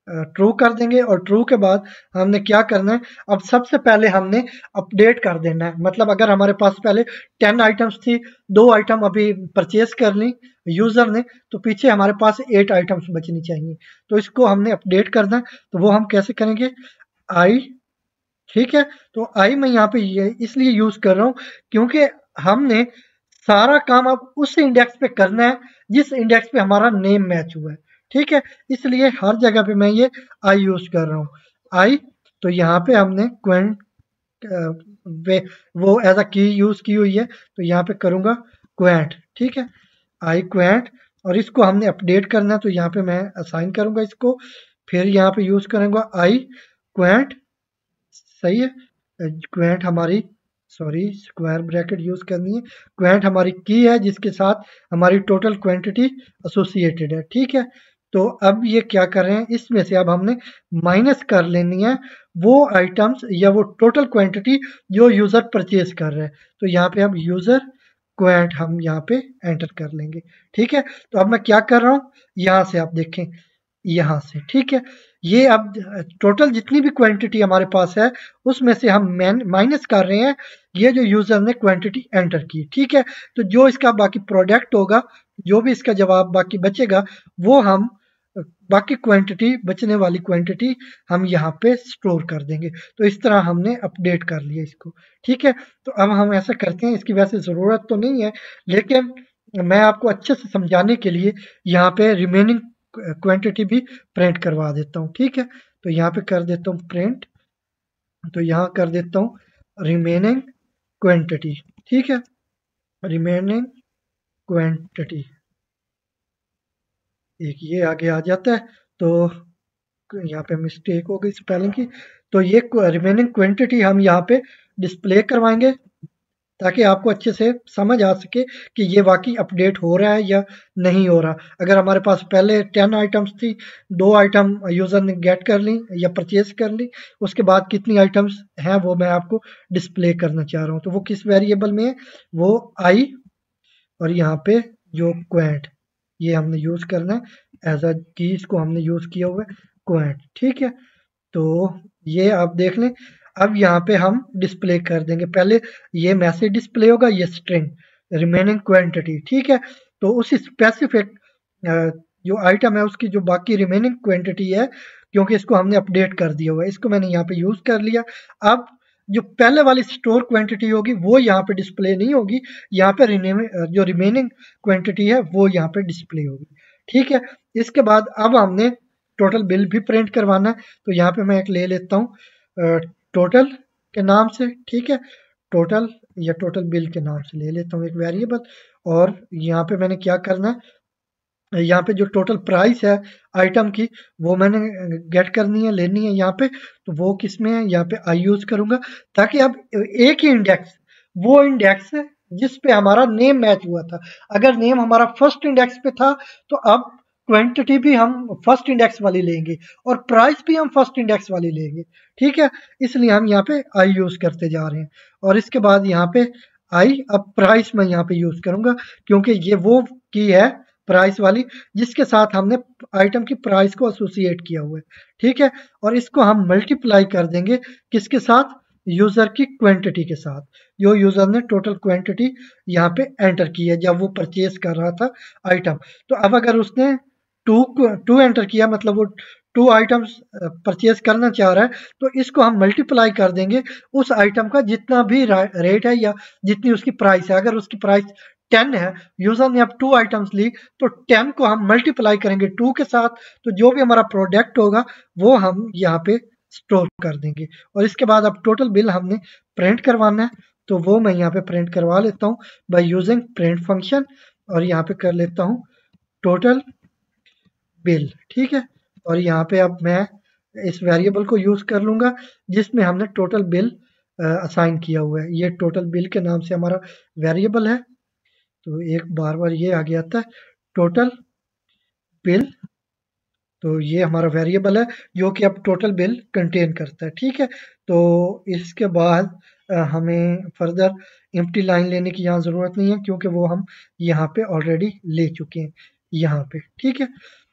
ट्रू कर देंगे और ट्रू के बाद हमने क्या करना है, अब सबसे पहले हमने अपडेट कर देना है। मतलब अगर हमारे पास पहले 10 आइटम्स थी, 2 आइटम अभी परचेज कर ली यूजर ने, तो पीछे हमारे पास 8 आइटम्स बचनी चाहिए, तो इसको हमने अपडेट करना है। तो वो हम कैसे करेंगे, आई। ठीक है, तो आई मैं यहाँ पे ये इसलिए यूज कर रहा हूँ क्योंकि हमने सारा काम अब उस इंडेक्स पे करना है जिस इंडेक्स पे हमारा नेम मैच हुआ है। ठीक है, इसलिए हर जगह पे मैं ये आई यूज कर रहा हूँ, आई। तो यहाँ पे हमने क्वेंट वो एज अ की यूज की हुई है, तो यहाँ पे करूंगा क्वेंट। ठीक है, आई क्वेंट, और इसको हमने अपडेट करना है, तो यहाँ पे मैं असाइन करूंगा इसको। फिर यहाँ पे यूज करूंगा आई क्वेंट, सही है। क्वेंट हमारी, सॉरी स्क्वायर ब्रैकेट यूज करनी है। क्वेंट हमारी की है जिसके साथ हमारी टोटल क्वांटिटी एसोसिएटेड है। ठीक है, तो अब ये क्या कर रहे हैं, इसमें से अब हमने माइनस कर लेनी है वो आइटम्स या वो टोटल क्वांटिटी जो यूजर परचेज कर रहा है। तो यहाँ पे हम यूजर क्वेंट हम यहाँ पे एंटर कर लेंगे। ठीक है, तो अब मैं क्या कर रहा हूँ, यहाँ से आप देखें, यहाँ से। ठीक है, ये अब टोटल जितनी भी क्वांटिटी हमारे पास है उसमें से हम माइनस कर रहे हैं ये जो यूजर ने क्वांटिटी एंटर की। ठीक है, तो जो इसका बाकी प्रोडक्ट होगा, जो भी इसका जवाब बाकी बचेगा, वो हम बाकी क्वांटिटी, बचने वाली क्वांटिटी हम यहाँ पे स्टोर कर देंगे। तो इस तरह हमने अपडेट कर लिया इसको। ठीक है, तो अब हम ऐसा करते हैं, इसकी वैसे ज़रूरत तो नहीं है लेकिन मैं आपको अच्छे से समझाने के लिए यहाँ पे रिमेनिंग क्वांटिटी भी प्रिंट करवा देता हूँ। ठीक है, तो यहाँ पे कर देता हूँ प्रिंट, तो यहाँ कर देता हूँ रिमेनिंग क्वांटिटी, ठीक है, रिमेनिंग क्वांटिटी, एक ये आगे आ जाता है। तो यहाँ पे मिस्टेक हो गई स्पेलिंग की, तो ये रिमेनिंग क्वांटिटी हम यहाँ पे डिस्प्ले करवाएंगे ताकि आपको अच्छे से समझ आ सके कि ये वाकई अपडेट हो रहा है या नहीं हो रहा। अगर हमारे पास पहले 10 आइटम्स थी, 2 आइटम यूज़र ने गेट कर ली या परचेज कर ली, उसके बाद कितनी आइटम्स हैं वो मैं आपको डिस्प्ले करना चाह रहा हूँ। तो वो किस वेरिएबल में है, वो आई और यहाँ पे जो क्वांट, ये हमने यूज़ करना है एज अ की, इसको हमने यूज़ किया हुआ है क्वांट, ठीक है। तो ये आप देख लें, अब यहाँ पे हम डिस्प्ले कर देंगे, पहले ये मैसेज डिस्प्ले होगा, ये स्ट्रिंग रिमेनिंग क्वांटिटी, ठीक है। तो उस स्पेसिफिक जो आइटम है उसकी जो बाकी रिमेनिंग क्वांटिटी है, क्योंकि इसको हमने अपडेट कर दिया हुआ है, इसको मैंने यहाँ पे यूज कर लिया। अब जो पहले वाली स्टोर क्वांटिटी होगी वो यहाँ पे डिस्प्ले नहीं होगी, यहाँ पे जो रिमेनिंग क्वांटिटी है वो यहाँ पे डिस्प्ले होगी, ठीक है। इसके बाद अब हमने टोटल बिल भी प्रिंट करवाना है, तो यहाँ पे मैं एक ले लेता हूँ टोटल के नाम से, ठीक है, टोटल या टोटल बिल के नाम से ले लेता हूँ एक वेरिएबल। और यहाँ पे मैंने क्या करना है, यहाँ पे जो टोटल प्राइस है आइटम की वो मैंने गेट करनी है, लेनी है यहाँ पे। तो वो किस में है, यहाँ पे आई यूज करूंगा, ताकि अब एक ही इंडेक्स, वो इंडेक्स जिस पे हमारा नेम मैच हुआ था, अगर नेम हमारा फर्स्ट इंडेक्स पे था तो अब क्वांटिटी भी हम फर्स्ट इंडेक्स वाली लेंगे और प्राइस भी हम फर्स्ट इंडेक्स वाली लेंगे, ठीक है। इसलिए हम यहाँ पे आई यूज करते जा रहे हैं। और इसके बाद यहाँ पे आई, अब प्राइस मैं यहाँ पे यूज करूंगा क्योंकि ये वो की है प्राइस वाली जिसके साथ हमने आइटम की प्राइस को एसोसिएट किया हुआ है, ठीक है। और इसको हम मल्टीप्लाई कर देंगे किसके साथ, यूजर की क्वांटिटी के साथ, जो यूजर ने टोटल क्वांटिटी यहाँ पे एंटर की है जब वो परचेज कर रहा था आइटम। तो अब अगर उसने टू एंटर किया, मतलब वो 2 आइटम्स परचेज करना चाह रहा है, तो इसको हम मल्टीप्लाई कर देंगे उस आइटम का जितना भी रेट है या जितनी उसकी प्राइस है। अगर उसकी प्राइस 10 है, यूजर ने अब 2 आइटम्स ली, तो 10 को हम मल्टीप्लाई करेंगे 2 के साथ, तो जो भी हमारा प्रोडक्ट होगा वो हम यहाँ पे स्टोर कर देंगे। और इसके बाद अब टोटल बिल हमने प्रिंट करवाना है, तो वो मैं यहाँ पे प्रिंट करवा लेता हूँ बाय यूजिंग प्रिंट फंक्शन। और यहाँ पे कर लेता हूँ टोटल बिल, ठीक है। और यहाँ पे अब मैं इस वेरिएबल को यूज कर लूंगा जिसमें हमने टोटल बिल असाइन किया हुआ है, ये टोटल बिल के नाम से हमारा वेरिएबल है। तो एक बार बार ये आ गया था टोटल बिल, तो ये हमारा वेरिएबल है जो कि अब टोटल बिल कंटेन करता है, ठीक है। तो इसके बाद हमें फर्दर एम्प्टी लाइन लेने की यहाँ ज़रूरत नहीं है क्योंकि वो हम यहाँ पे ऑलरेडी ले चुके हैं यहाँ पे, ठीक है।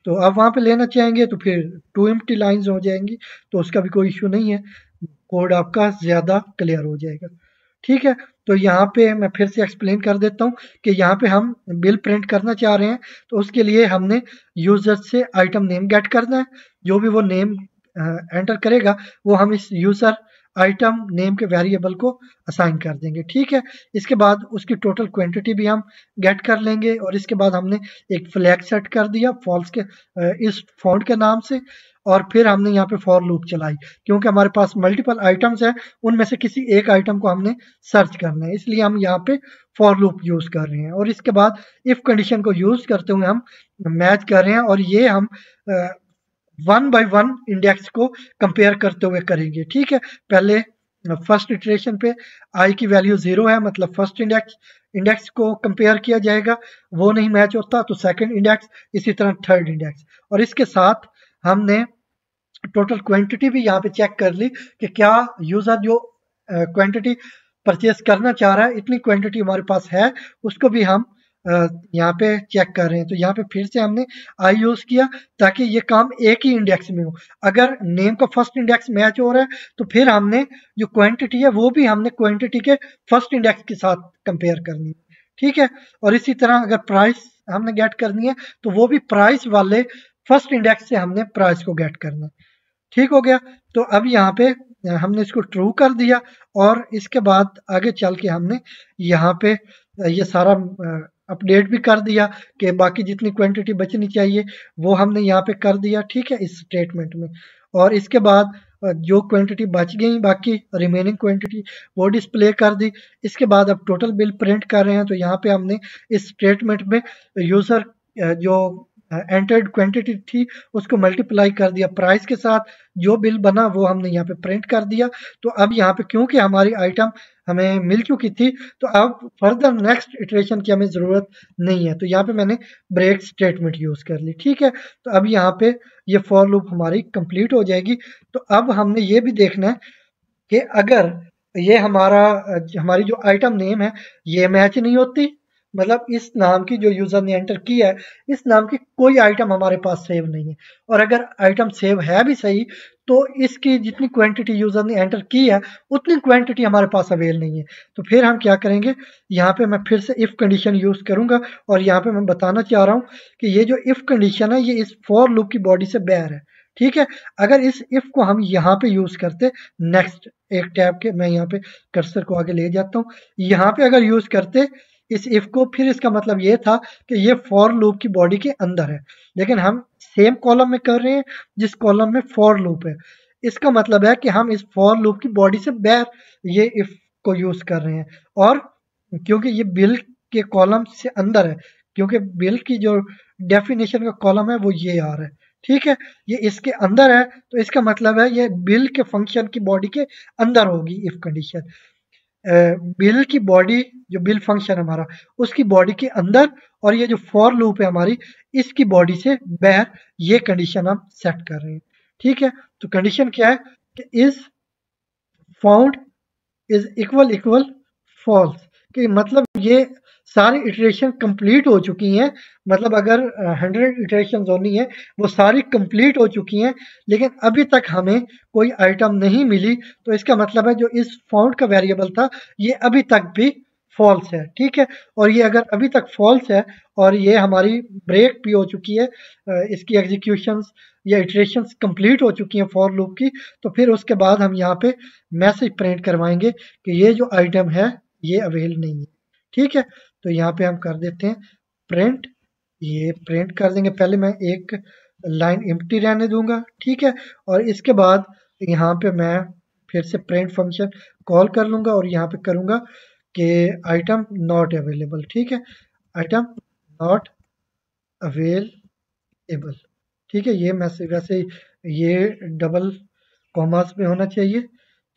तो अब वहाँ पे लेना चाहेंगे तो फिर 2 एम्प्टी लाइंस हो जाएंगी, तो उसका भी कोई इशू नहीं है, कोड आपका ज़्यादा क्लियर हो जाएगा, ठीक है। तो यहाँ पे मैं फिर से एक्सप्लेन कर देता हूँ कि यहाँ पे हम बिल प्रिंट करना चाह रहे हैं, तो उसके लिए हमने यूजर से आइटम नेम गेट करना है, जो भी वो नेम एंटर करेगा वो हम इस यूजर आइटम नेम के वेरिएबल को असाइन कर देंगे, ठीक है। इसके बाद उसकी टोटल क्वांटिटी भी हम गेट कर लेंगे और इसके बाद हमने एक फ्लैग सेट कर दिया फॉल्स के इस फॉन्ट के नाम से। और फिर हमने यहाँ पे फॉर लूप चलाई क्योंकि हमारे पास मल्टीपल आइटम्स हैं, उनमें से किसी एक आइटम को हमने सर्च करना है, इसलिए हम यहाँ पे फॉर लूप यूज कर रहे हैं। और इसके बाद इफ कंडीशन को यूज करते हुए हम मैच कर रहे हैं, और ये हम 1 बाय 1 इंडेक्स को कंपेयर करते हुए करेंगे, ठीक है। पहले फर्स्ट इटरेशन पे आई की वैल्यू 0 है, मतलब फर्स्ट इंडेक्स को कंपेयर किया जाएगा, वो नहीं मैच होता तो सेकंड इंडेक्स, इसी तरह थर्ड इंडेक्स। और इसके साथ हमने टोटल क्वांटिटी भी यहाँ पे चेक कर ली कि क्या यूजर जो क्वांटिटी परचेस करना चाह रहा है इतनी क्वांटिटी हमारे पास है, उसको भी हम यहाँ पे चेक कर रहे हैं। तो यहाँ पे फिर से हमने आई यूज किया ताकि ये काम एक ही इंडेक्स में हो। अगर नेम का फर्स्ट इंडेक्स मैच हो रहा है तो फिर हमने जो क्वांटिटी है वो भी हमने क्वांटिटी के फर्स्ट इंडेक्स के साथ कंपेयर करनी है, ठीक है। और इसी तरह अगर प्राइस हमने गेट करनी है तो वो भी प्राइस वाले फर्स्ट इंडेक्स से हमने प्राइस को गेट करना है, ठीक हो गया। तो अब यहाँ पे हमने इसको ट्रू कर दिया और इसके बाद आगे चल के हमने यहाँ पे ये सारा अपडेट भी कर दिया कि बाकी जितनी क्वांटिटी बचनी चाहिए वो हमने यहाँ पे कर दिया, ठीक है, इस स्टेटमेंट में। और इसके बाद जो क्वांटिटी बच गई बाकी रिमेनिंग क्वांटिटी वो डिस्प्ले कर दी। इसके बाद अब टोटल बिल प्रिंट कर रहे हैं, तो यहाँ पे हमने इस स्टेटमेंट में यूज़र जो एंटर्ड क्वांटिटी थी उसको मल्टीप्लाई कर दिया प्राइस के साथ, जो बिल बना वो हमने यहाँ पे प्रिंट कर दिया। तो अब यहाँ पे क्योंकि हमारी आइटम हमें मिल चुकी थी, तो अब फर्दर नेक्स्ट इटरेशन की हमें ज़रूरत नहीं है, तो यहाँ पे मैंने ब्रेक स्टेटमेंट यूज़ कर ली। ठीक है, तो अब यहाँ पे ये फॉर लूप हमारी कंप्लीट हो जाएगी। तो अब हमने ये भी देखना है कि अगर ये हमारी जो आइटम नेम है ये मैच नहीं होती, मतलब इस नाम की जो यूजर ने एंटर किया है इस नाम की कोई आइटम हमारे पास सेव नहीं है, और अगर आइटम सेव है भी सही तो इसकी जितनी क्वांटिटी यूजर ने एंटर की है उतनी क्वांटिटी हमारे पास अवेल नहीं है। तो फिर हम क्या करेंगे, यहाँ पे मैं फिर से इफ कंडीशन यूज करूंगा, और यहाँ पे मैं बताना चाह रहा हूँ कि ये जो इफ कंडीशन है ये इस फॉर लूप की बॉडी से बाहर है। ठीक है, अगर इस इफ को हम यहाँ पे यूज करते, नेक्स्ट एक टैब के मैं यहाँ पे कर्सर को आगे ले जाता हूँ, यहाँ पे अगर यूज करते इस इफ को, फिर इसका मतलब ये था कि ये फॉर लूप की बॉडी के अंदर है, लेकिन हम सेम कॉलम में कर रहे हैं जिस कॉलम में फॉर लूप है। इसका मतलब है कि हम इस फॉर लूप की बॉडी से बाहर ये इफ को यूज कर रहे हैं, और क्योंकि ये बिल के कॉलम से अंदर है, क्योंकि बिल की जो डेफिनेशन का कॉलम है वो ये आ रहा है। ठीक है, ये इसके अंदर है, तो इसका मतलब है ये बिल के फंक्शन की बॉडी के अंदर होगी इफ कंडीशन। बिल की बॉडी जो बिल फंक्शन है हमारा उसकी बॉडी के अंदर, और ये जो फॉर लूप है हमारी इसकी बॉडी से बाहर, ये कंडीशन हम सेट कर रहे हैं। ठीक है, तो कंडीशन क्या है कि is found is equal equal false, कि मतलब ये सारी इटरेशन कंप्लीट हो चुकी हैं, मतलब अगर 100 इटरेशन होनी है वो सारी कंप्लीट हो चुकी हैं, लेकिन अभी तक हमें कोई आइटम नहीं मिली, तो इसका मतलब है जो इस फाउंड का वेरिएबल था ये अभी तक भी फॉल्स है। ठीक है, और ये अगर अभी तक फॉल्स है और ये हमारी ब्रेक भी हो चुकी है, इसकी एग्जीक्यूशंस या इटरेशंस कंप्लीट हो चुकी हैं फॉर लूप की, तो फिर उसके बाद हम यहाँ पे मैसेज प्रिंट करवाएंगे कि ये जो आइटम है ये अवेल नहीं है। ठीक है, तो यहाँ पे हम कर देते हैं प्रिंट, ये प्रिंट कर देंगे। पहले मैं एक लाइन एम्प्टी रहने दूंगा। ठीक है, और इसके बाद यहाँ पे मैं फिर से प्रिंट फंक्शन कॉल कर लूंगा और यहाँ पे करूंगा कि आइटम नॉट अवेलेबल। ठीक है, आइटम नॉट अवेलेबल। ठीक है, ये मैसेज वैसे ये डबल कॉमास में होना चाहिए।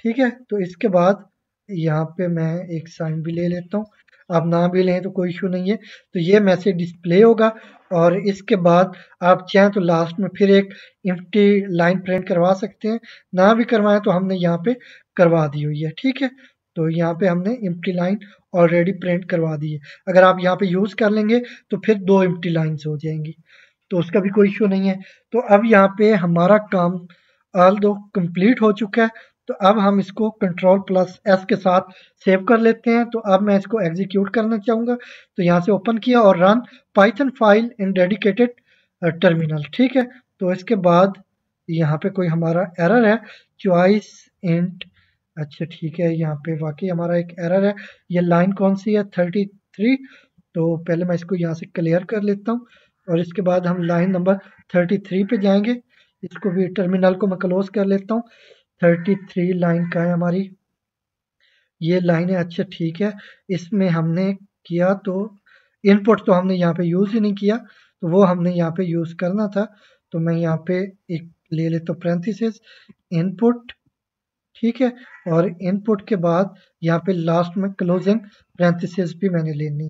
ठीक है, तो इसके बाद यहाँ पे मैं एक साइन भी ले लेता हूँ, आप ना भी लें तो कोई इशू नहीं है। तो ये मैसेज डिस्प्ले होगा, और इसके बाद आप चाहें तो लास्ट में फिर एक एम्प्टी लाइन प्रिंट करवा सकते हैं, ना भी करवाएं तो हमने यहाँ पे करवा दी हुई है। ठीक है, तो यहाँ पे हमने एम्प्टी लाइन ऑलरेडी प्रिंट करवा दी है। अगर आप यहाँ पे यूज़ कर लेंगे तो फिर 2 एम्प्टी लाइन्स हो जाएंगी, तो उसका भी कोई इशू नहीं है। तो अब यहाँ पे हमारा काम ऑल दो कंप्लीट हो चुका है, तो अब हम इसको कंट्रोल+S के साथ सेव कर लेते हैं। तो अब मैं इसको एग्जीक्यूट करना चाहूँगा, तो यहाँ से ओपन किया और run Python file in dedicated terminal. ठीक है, तो इसके बाद यहाँ पे कोई हमारा एरर है, चॉइस इंट, अच्छा ठीक है, यहाँ पे वाकई हमारा एक एरर है। ये लाइन कौन सी है, 33। तो पहले मैं इसको यहाँ से क्लियर कर लेता हूँ, और इसके बाद हम लाइन नंबर 33 पे जाएंगे। इसको भी टर्मिनल को मैं क्लोज कर लेता हूँ। 33 लाइन का है हमारी ये लाइन है। अच्छा ठीक है, इसमें हमने किया तो इनपुट तो हमने यहाँ पे यूज़ ही नहीं किया, तो वो हमने यहाँ पे यूज़ करना था। तो मैं यहाँ पे एक ले लेता हूँ पैरेंथेसिस इनपुट। ठीक है, और इनपुट के बाद यहाँ पे लास्ट में क्लोजिंग पैरेंथेसिस भी मैंने लेनी।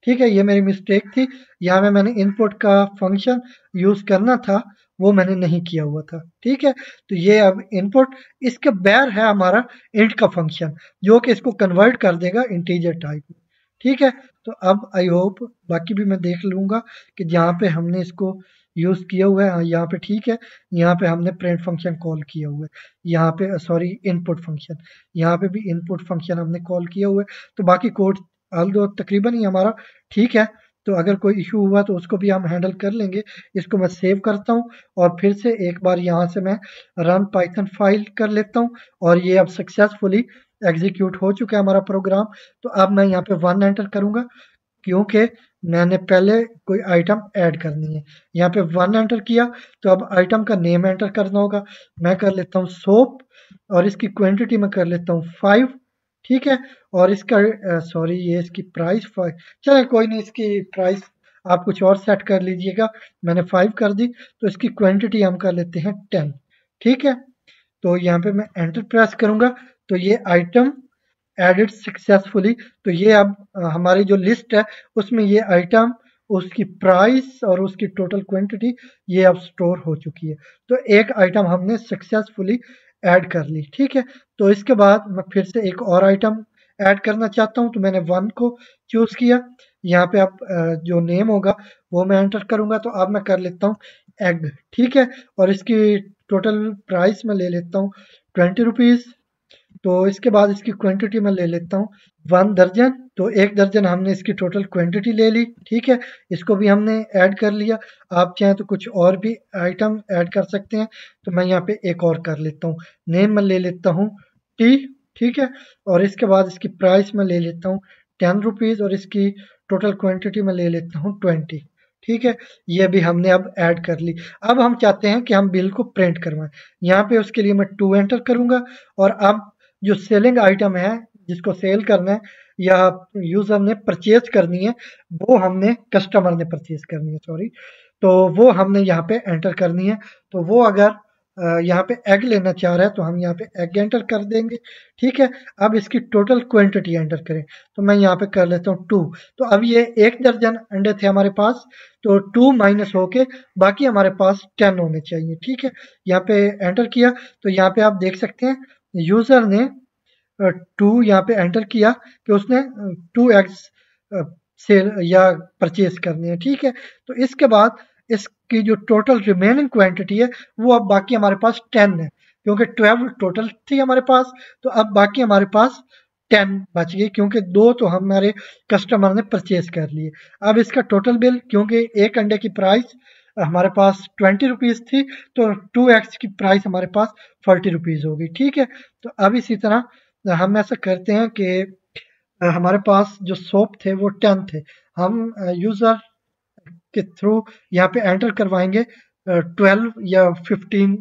ठीक है, ये मेरी मिस्टेक थी, यहाँ में मैंने इनपुट का फंक्शन यूज़ करना था वो मैंने नहीं किया हुआ था। ठीक है, तो ये अब इनपुट, इसके बैर है हमारा इंट का फंक्शन जो कि इसको कन्वर्ट कर देगा इंटीजर टाइप में। ठीक है, तो अब आई होप बाकी भी मैं देख लूँगा कि जहाँ पे हमने इसको यूज़ किया हुआ है, हाँ यहाँ पे ठीक है, यहाँ पे हमने प्रिंट फंक्शन कॉल किया हुआ है, यहाँ पे सॉरी इनपुट फंक्शन, यहाँ पे भी इनपुट फंक्शन हमने कॉल किया हुआ है। तो बाकी कोड हाल दो तकरीबन ही हमारा ठीक है, तो अगर कोई इशू हुआ तो उसको भी हम हैंडल कर लेंगे। इसको मैं सेव करता हूँ और फिर से एक बार यहाँ से मैं रन पाइथन फाइल कर लेता हूँ, और ये अब सक्सेसफुली एग्जीक्यूट हो चुका है हमारा प्रोग्राम। तो अब मैं यहाँ पे 1 एंटर करूँगा क्योंकि मैंने पहले कोई आइटम ऐड करनी है। यहाँ पे 1 एंटर किया तो अब आइटम का नेम एंटर करना होगा। मैं कर लेता हूँ सोप और इसकी क्वांटिटी मैं कर लेता हूँ 5, ठीक है। और इसका सॉरी ये इसकी प्राइस 5, चलो कोई नहीं, इसकी प्राइस आप कुछ और सेट कर लीजिएगा। मैंने 5 कर दी तो इसकी क्वांटिटी हम कर लेते हैं 10, ठीक है। तो यहाँ पे मैं एंटर प्रेस करूंगा तो ये आइटम एडिड सक्सेसफुली। तो ये अब हमारी जो लिस्ट है उसमें ये आइटम, उसकी प्राइस और उसकी टोटल क्वांटिटी ये अब स्टोर हो चुकी है। तो एक आइटम हमने सक्सेसफुली ऐड कर ली, ठीक है। तो इसके बाद मैं फिर से एक और आइटम ऐड करना चाहता हूँ तो मैंने 1 को चूज किया। यहाँ पे अब जो नेम होगा वो मैं एंटर करूंगा। तो अब मैं कर लेता हूँ एग, ठीक है। और इसकी टोटल प्राइस मैं ले लेता हूँ 20 रुपीज़। तो इसके बाद इसकी क्वांटिटी मैं ले लेता हूँ 1 दर्जन। तो 1 दर्जन हमने इसकी टोटल क्वांटिटी ले ली, ठीक है। इसको भी हमने ऐड कर लिया। आप चाहें तो कुछ और भी आइटम ऐड कर सकते हैं। तो मैं यहाँ पे एक और कर लेता हूँ, नेम मैं ले लेता हूँ टी, ठीक है। और इसके बाद इसकी प्राइस मैं ले लेता हूँ 10 रुपीज़ और इसकी टोटल क्वांटिटी मैं ले लेता हूँ 20, ठीक है। ये भी हमने अब ऐड कर ली। अब हम चाहते हैं कि हम बिल को प्रिंट करवाएं। यहाँ पे उसके लिए मैं 2 एंटर करूंगा और अब जो सेलिंग आइटम है जिसको सेल करना है या यूजर ने परचेज करनी है, वो हमने कस्टमर ने परचेज करनी है, सॉरी। तो वो हमने यहाँ पे एंटर करनी है। तो वो अगर यहाँ पे एग लेना चाह रहा है तो हम यहाँ पे एग एंटर कर देंगे, ठीक है। अब इसकी टोटल क्वांटिटी एंटर करें तो मैं यहाँ पे कर लेता हूँ 2। तो अब ये 1 दर्जन अंडे थे हमारे पास, तो 2 माइनस होके बाकी हमारे पास 10 होने चाहिए, ठीक है। यहाँ पे एंटर किया तो यहाँ पे आप देख सकते हैं यूजर ने 2 यहाँ पे एंटर किया कि उसने 2 एग्स सेल या परचेज करने हैं, ठीक है। तो इसके बाद इसकी जो टोटल रिमेनिंग क्वांटिटी है वो अब बाकी हमारे पास 10 है, क्योंकि 12 टोटल थी हमारे पास। तो अब बाकी हमारे पास 10 बच गई, क्योंकि 2 तो हमारे कस्टमर ने परचेज कर लिए। अब इसका टोटल बिल, क्योंकि एक अंडे की प्राइस हमारे पास 20 रुपीज़ थी, तो 2x की प्राइस हमारे पास 40 रुपीज़ होगी, ठीक है। तो अब इसी तरह हम ऐसा करते हैं कि हमारे पास जो सोप थे वो 10 थे। हम यूज़र के थ्रू यहाँ पे एंटर करवाएंगे 12 या 15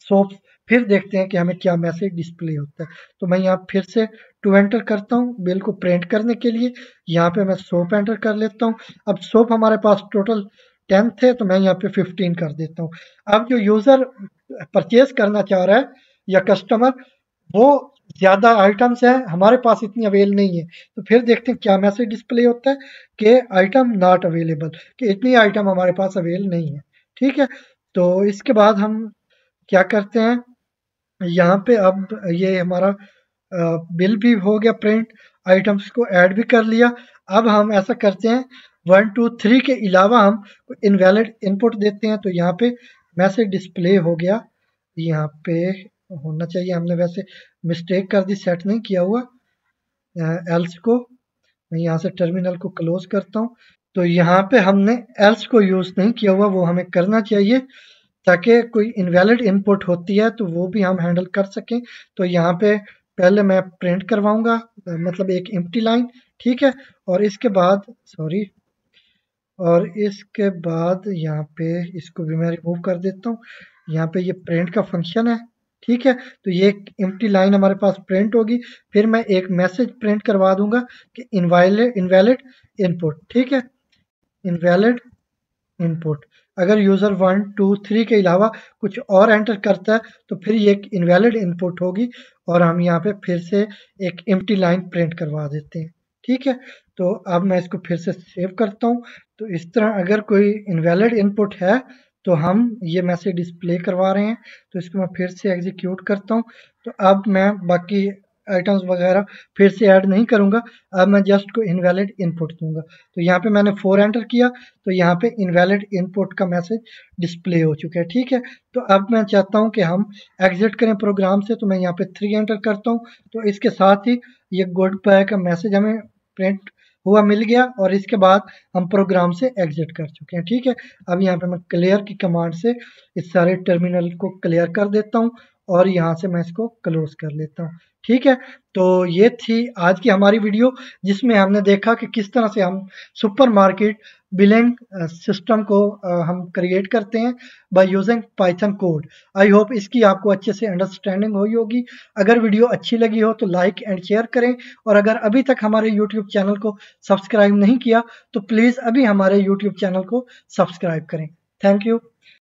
सोप्स, फिर देखते हैं कि हमें क्या मैसेज डिस्प्ले होता है। तो मैं यहाँ फिर से 2 एंटर करता हूँ बिल को प्रिंट करने के लिए। यहाँ पे मैं सोप एंटर कर लेता हूँ। अब सोप हमारे पास टोटल 10 थे तो मैं यहाँ पे 15 कर देता हूँ। अब जो यूज़र परचेज करना चाह रहा है या कस्टमर, वो ज़्यादा आइटम्स हैं, हमारे पास इतनी अवेल नहीं है। तो फिर देखते हैं क्या मैसेज डिस्प्ले होता है कि आइटम नॉट अवेलेबल, कि इतनी आइटम हमारे पास अवेल नहीं है, ठीक है। तो इसके बाद हम क्या करते हैं, यहाँ पे अब ये हमारा बिल भी हो गया प्रिंट, आइटम्स को ऐड भी कर लिया। अब हम ऐसा करते हैं 1 2 3 के अलावा हम इनवैलिड इनपुट देते हैं। तो यहाँ पे मैसेज डिस्प्ले हो गया, यहाँ पे होना चाहिए, हमने वैसे मिस्टेक कर दी, सेट नहीं किया हुआ एल्स को। मैं यहाँ से टर्मिनल को क्लोज करता हूँ। तो यहाँ पे हमने एल्स को यूज नहीं किया हुआ, वो हमें करना चाहिए ताकि कोई इनवैलिड इनपुट होती है तो वो भी हम हैंडल कर सकें। तो यहाँ पे पहले मैं प्रिंट करवाऊंगा, मतलब एक एम्प्टी लाइन, ठीक है। और इसके बाद सॉरी, और इसके बाद यहाँ पे इसको भी मैं रिमूव कर देता हूँ। यहाँ पे ये प्रिंट का फंक्शन है, ठीक है। तो ये एक एम्प्टी लाइन हमारे पास प्रिंट होगी। फिर मैं एक मैसेज प्रिंट करवा दूंगा कि इनवैलिड इनपुट, ठीक है, इनवैलिड इनपुट। अगर यूज़र 1 2 3 के अलावा कुछ और एंटर करता है तो फिर ये एक इनवैलिड इनपुट होगी और हम यहाँ पे फिर से एक एम्प्टी लाइन प्रिंट करवा देते हैं, ठीक है। तो अब मैं इसको फिर से सेव करता हूँ। तो इस तरह अगर कोई इनवैलिड इनपुट है तो हम ये मैसेज डिस्प्ले करवा रहे हैं। तो इसको मैं फिर से एग्जीक्यूट करता हूँ। तो अब मैं बाकी आइटम्स वगैरह फिर से ऐड नहीं करूँगा, अब मैं जस्ट को इनवैलिड इनपुट दूंगा। तो यहाँ पे मैंने 4 एंटर किया तो यहाँ पे इनवैलिड इनपुट का मैसेज डिस्प्ले हो चुका है, ठीक है। तो अब मैं चाहता हूँ कि हम एग्जिट करें प्रोग्राम से, तो मैं यहाँ पे 3 एंटर करता हूँ। तो इसके साथ ही ये गुड बाय का मैसेज हमें प्रिंट हुआ मिल गया और इसके बाद हम प्रोग्राम से एग्जिट कर चुके हैं, ठीक है। अब यहाँ पे मैं क्लियर की कमांड से इस सारे टर्मिनल को क्लियर कर देता हूँ और यहाँ से मैं इसको क्लोज कर लेता हूँ। ठीक है, तो ये थी आज की हमारी वीडियो जिसमें हमने देखा कि किस तरह से हम सुपरमार्केट बिलिंग सिस्टम को हम क्रिएट करते हैं by using Python code. I hope इसकी आपको अच्छे से अंडरस्टैंडिंग हुई होगी। अगर वीडियो अच्छी लगी हो तो लाइक एंड शेयर करें, और अगर अभी तक हमारे यूट्यूब चैनल को सब्सक्राइब नहीं किया तो प्लीज़ अभी हमारे यूट्यूब चैनल को सब्सक्राइब करें। Thank you.